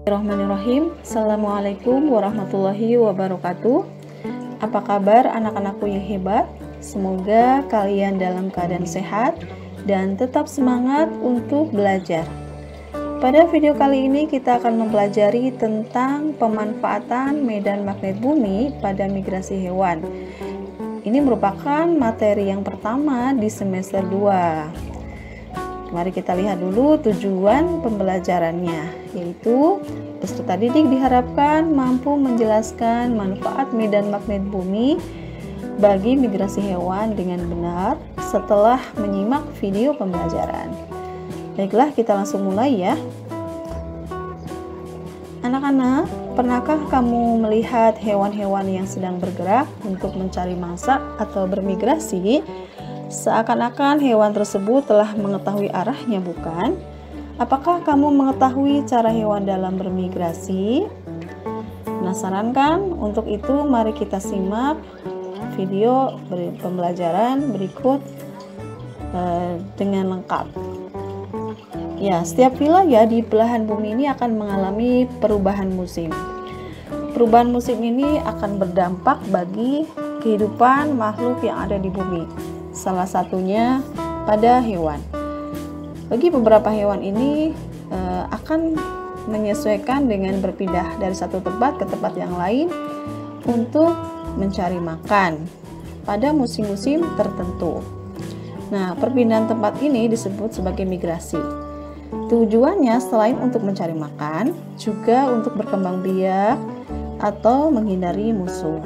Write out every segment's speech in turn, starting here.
Bismillahirrahmanirrahim. Assalamualaikum warahmatullahi wabarakatuh. Apa kabar anak-anakku yang hebat? Semoga kalian dalam keadaan sehat dan tetap semangat untuk belajar. Pada video kali ini kita akan mempelajari tentang pemanfaatan medan magnet bumi pada migrasi hewan. Ini merupakan materi yang pertama di semester 2. Mari kita lihat dulu tujuan pembelajarannya, yaitu peserta didik diharapkan mampu menjelaskan manfaat medan magnet bumi bagi migrasi hewan dengan benar setelah menyimak video pembelajaran. Baiklah, kita langsung mulai ya. Anak-anak, pernahkah kamu melihat hewan-hewan yang sedang bergerak untuk mencari mangsa atau bermigrasi? Seakan-akan hewan tersebut telah mengetahui arahnya, bukan? Apakah kamu mengetahui cara hewan dalam bermigrasi? Penasaran kan? Untuk itu mari kita simak video pembelajaran berikut dengan lengkap. Ya, setiap wilayah di belahan bumi ini akan mengalami perubahan musim. Perubahan musim ini akan berdampak bagi kehidupan makhluk yang ada di bumi. Salah satunya pada hewan. Bagi beberapa hewan ini akan menyesuaikan dengan berpindah dari satu tempat ke tempat yang lain untuk mencari makan pada musim-musim tertentu. Nah, perpindahan tempat ini disebut sebagai migrasi. Tujuannya selain untuk mencari makan, juga untuk berkembang biak atau menghindari musuh.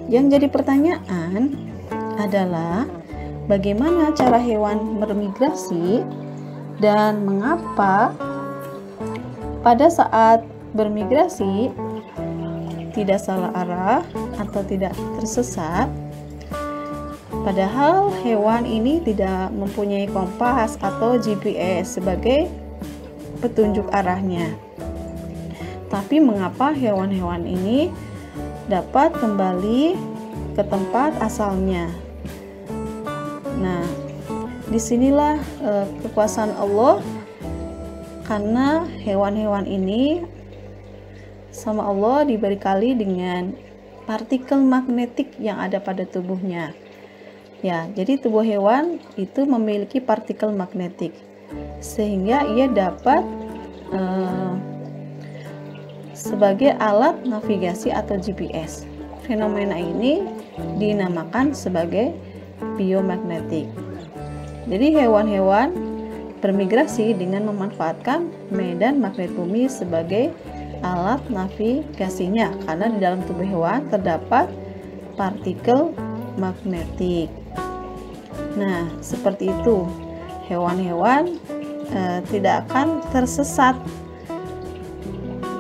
Yang jadi pertanyaan adalah bagaimana cara hewan bermigrasi dan mengapa pada saat bermigrasi tidak salah arah atau tidak tersesat, padahal hewan ini tidak mempunyai kompas atau GPS sebagai petunjuk arahnya. Tapi mengapa hewan-hewan ini dapat kembali ke tempat asalnya? Nah, disinilah kekuasaan Allah, karena hewan-hewan ini sama Allah dibekali dengan partikel magnetik yang ada pada tubuhnya. Ya, jadi tubuh hewan itu memiliki partikel magnetik sehingga ia dapat sebagai alat navigasi atau GPS. Fenomena ini dinamakan sebagai biomagnetik. Jadi hewan-hewan bermigrasi dengan memanfaatkan medan magnet bumi sebagai alat navigasinya, karena di dalam tubuh hewan terdapat partikel magnetik. Nah, seperti itu. Hewan-hewan tidak akan tersesat.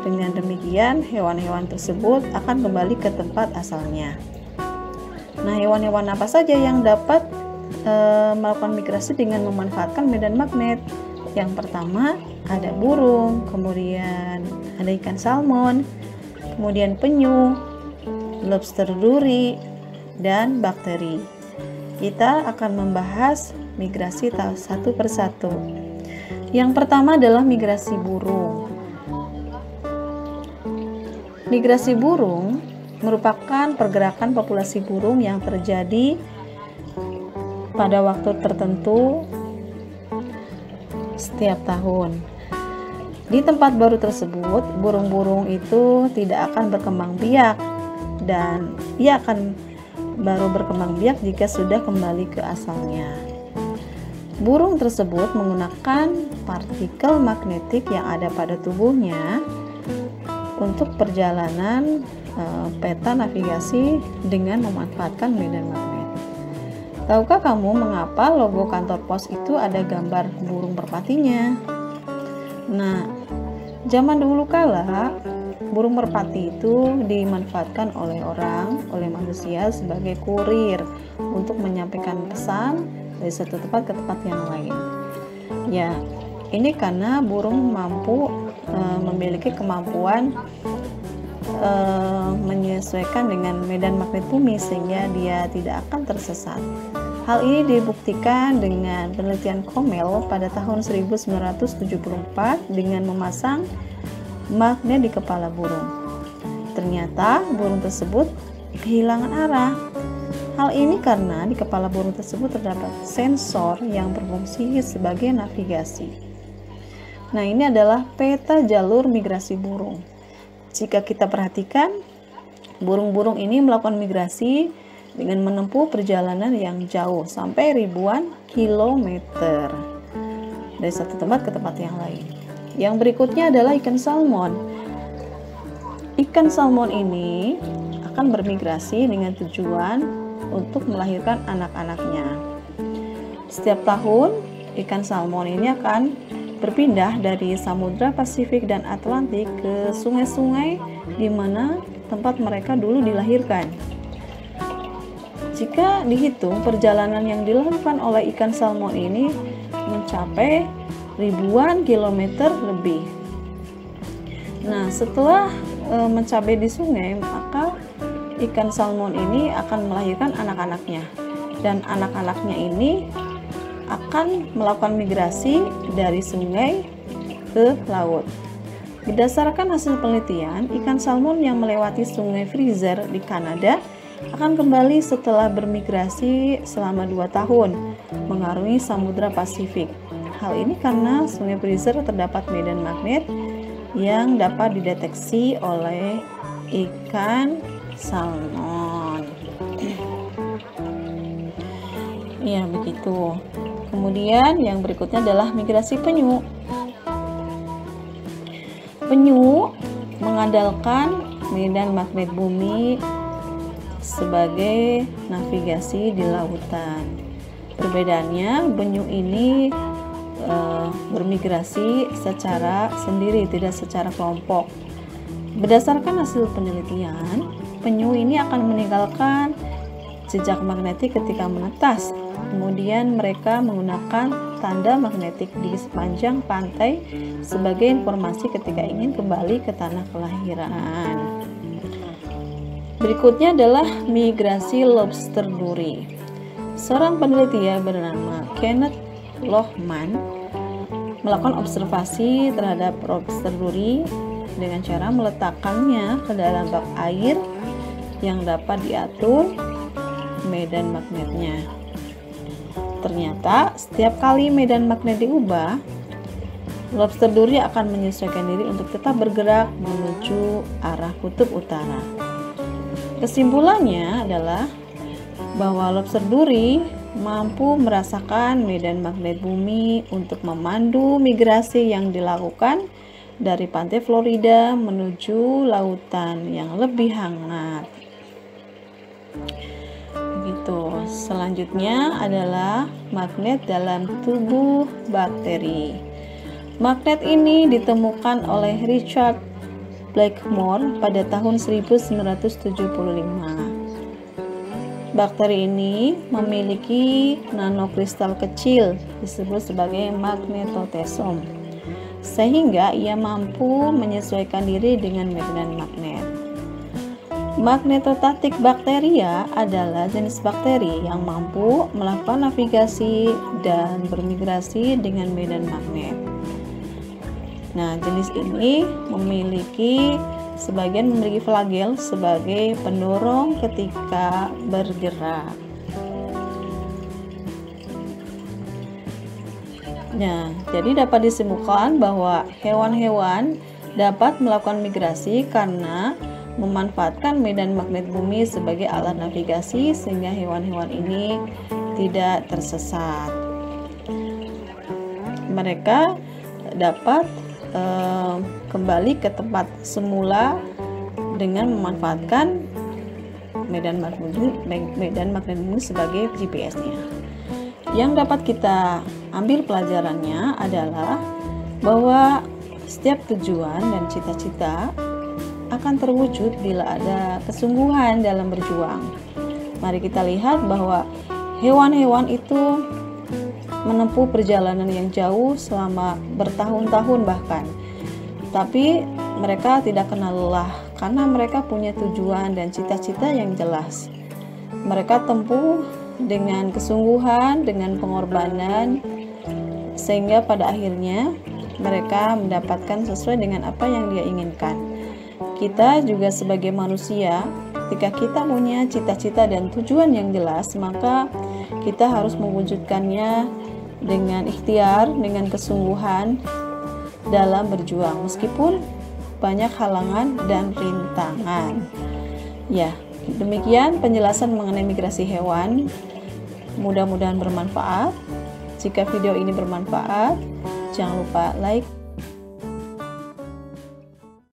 Dengan demikian, hewan-hewan tersebut akan kembali ke tempat asalnya. Nah, hewan-hewan apa saja yang dapat melakukan migrasi dengan memanfaatkan medan magnet? Yang pertama ada burung, kemudian ada ikan salmon, kemudian penyu, lobster duri, dan bakteri. Kita akan membahas migrasi satu persatu. Yang pertama adalah migrasi burung. Migrasi burung merupakan pergerakan populasi burung yang terjadi pada waktu tertentu setiap tahun. Di tempat baru tersebut, burung-burung itu tidak akan berkembang biak, dan ia akan baru berkembang biak jika sudah kembali ke asalnya. Burung tersebut menggunakan partikel magnetik yang ada pada tubuhnya untuk perjalanan peta navigasi dengan memanfaatkan medan magnet. Tahukah kamu mengapa logo kantor pos itu ada gambar burung merpatinya? Nah, zaman dulu kala burung merpati itu dimanfaatkan oleh manusia sebagai kurir untuk menyampaikan pesan dari satu tempat ke tempat yang lain. Ya, ini karena burung memiliki kemampuan menyesuaikan dengan medan magnet bumi sehingga dia tidak akan tersesat. Hal ini dibuktikan dengan penelitian Comel pada tahun 1974 dengan memasang magnet di kepala burung. Ternyata burung tersebut kehilangan arah. Hal ini karena di kepala burung tersebut terdapat sensor yang berfungsi sebagai navigasi. Nah, ini adalah peta jalur migrasi burung. Jika kita perhatikan, burung-burung ini melakukan migrasi dengan menempuh perjalanan yang jauh sampai ribuan kilometer dari satu tempat ke tempat yang lain. Yang berikutnya adalah ikan salmon. Ikan salmon ini akan bermigrasi dengan tujuan untuk melahirkan anak-anaknya. Setiap tahun, ikan salmon ini akan berpindah dari Samudra Pasifik dan Atlantik ke sungai-sungai di mana tempat mereka dulu dilahirkan. Jika dihitung, perjalanan yang dilakukan oleh ikan salmon ini mencapai ribuan kilometer lebih. Nah, setelah mencapai di sungai, maka ikan salmon ini akan melahirkan anak-anaknya, dan anak-anaknya ini akan melakukan migrasi dari sungai ke laut. Berdasarkan hasil penelitian, ikan salmon yang melewati sungai Fraser di Kanada akan kembali setelah bermigrasi selama 2 tahun mengarungi Samudra Pasifik. Hal ini karena sungai Fraser terdapat medan magnet yang dapat dideteksi oleh ikan salmon. Ya, begitu. Kemudian yang berikutnya adalah migrasi penyu. Penyu mengandalkan medan magnet bumi sebagai navigasi di lautan. Perbedaannya, penyu ini bermigrasi secara sendiri, tidak secara kelompok. Berdasarkan hasil penelitian, penyu ini akan meninggalkan jejak magnetik ketika menetas. Kemudian mereka menggunakan tanda magnetik di sepanjang pantai sebagai informasi ketika ingin kembali ke tanah kelahiran. Berikutnya adalah migrasi lobster duri. Seorang peneliti bernama Kenneth Lohman melakukan observasi terhadap lobster duri dengan cara meletakkannya ke dalam bak air yang dapat diatur medan magnetnya. Ternyata setiap kali medan magnet diubah, lobster duri akan menyesuaikan diri untuk tetap bergerak menuju arah kutub utara. Kesimpulannya adalah bahwa lobster duri mampu merasakan medan magnet bumi untuk memandu migrasi yang dilakukan dari pantai Florida menuju lautan yang lebih hangat. Begitu. Selanjutnya adalah magnet dalam tubuh bakteri. Magnet ini ditemukan oleh Richard Blackmore pada tahun 1975. Bakteri ini memiliki nanokristal kecil disebut sebagai magnetotesom, sehingga ia mampu menyesuaikan diri dengan medan magnet. Magnetotatik bakteria adalah jenis bakteri yang mampu melakukan navigasi dan bermigrasi dengan medan magnet. Nah, jenis ini sebagian memiliki flagel sebagai pendorong ketika bergerak. Nah, jadi dapat disimpulkan bahwa hewan-hewan dapat melakukan migrasi karena memanfaatkan medan magnet bumi sebagai alat navigasi sehingga hewan-hewan ini tidak tersesat. Mereka dapat kembali ke tempat semula dengan memanfaatkan medan magnet bumi sebagai GPS-nya. Yang dapat kita ambil pelajarannya adalah bahwa setiap tujuan dan cita-cita akan terwujud bila ada kesungguhan dalam berjuang. Mari kita lihat bahwa hewan-hewan itu menempuh perjalanan yang jauh selama bertahun-tahun bahkan. Tapi mereka tidak kenal lelah karena mereka punya tujuan dan cita-cita yang jelas. Mereka tempuh dengan kesungguhan, dengan pengorbanan, sehingga pada akhirnya mereka mendapatkan sesuai dengan apa yang dia inginkan. Kita juga sebagai manusia, ketika kita punya cita-cita dan tujuan yang jelas, maka kita harus mewujudkannya dengan ikhtiar, dengan kesungguhan dalam berjuang, meskipun banyak halangan dan rintangan. Ya, demikian penjelasan mengenai migrasi hewan. Mudah-mudahan bermanfaat. Jika video ini bermanfaat, jangan lupa like,